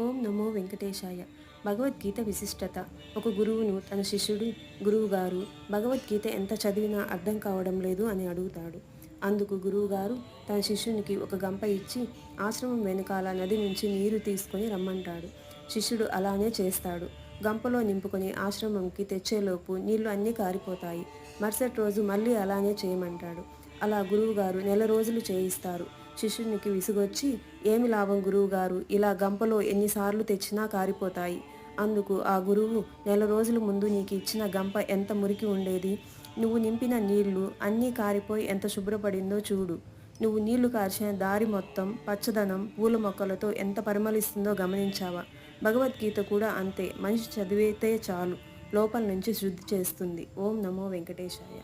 ఓం నమో వెంకటేశాయ. భగవద్గీత విశిష్టత. ఒక గురువును తన శిష్యుడు గురువుగారు భగవద్గీత ఎంత చదివినా అర్థం కావడం లేదు అని అడుగుతాడు. అందుకు గురువుగారు తన శిష్యునికి ఒక గంప ఇచ్చి ఆశ్రమం వెనకాల నది నుంచి నీరు తీసుకొని రమ్మంటాడు. శిష్యుడు అలానే చేస్తాడు. గంపలో నింపుకొని ఆశ్రమంకి తెచ్చేలోపు నీళ్లు అన్నీ కారిపోతాయి. మరుసటి రోజు మళ్ళీ అలానే చేయమంటాడు. అలా గురువుగారు నెల రోజులు చేయిస్తారు. శిష్యునికి విసుగొచ్చి, ఏమి లాభం గురువుగారు, ఇలా గంపలో ఎన్నిసార్లు తెచ్చినా కారిపోతాయి. అందుకు ఆ గురువు, నెల రోజుల ముందు నీకు ఇచ్చిన గంప ఎంత మురికి ఉండేది, నువ్వు నింపిన నీళ్లు అన్నీ కారిపోయి ఎంత శుభ్రపడిందో చూడు. నువ్వు నీళ్లు కార్చిన దారి మొత్తం పచ్చదనం పూల మొక్కలతో ఎంత పరిమళిస్తుందో గమనించావా? భగవద్గీత కూడా అంతే. మనిషి చదివితే చాలు, లోపల నుంచి శుద్ధి చేస్తుంది. ఓం నమో వెంకటేశాయ.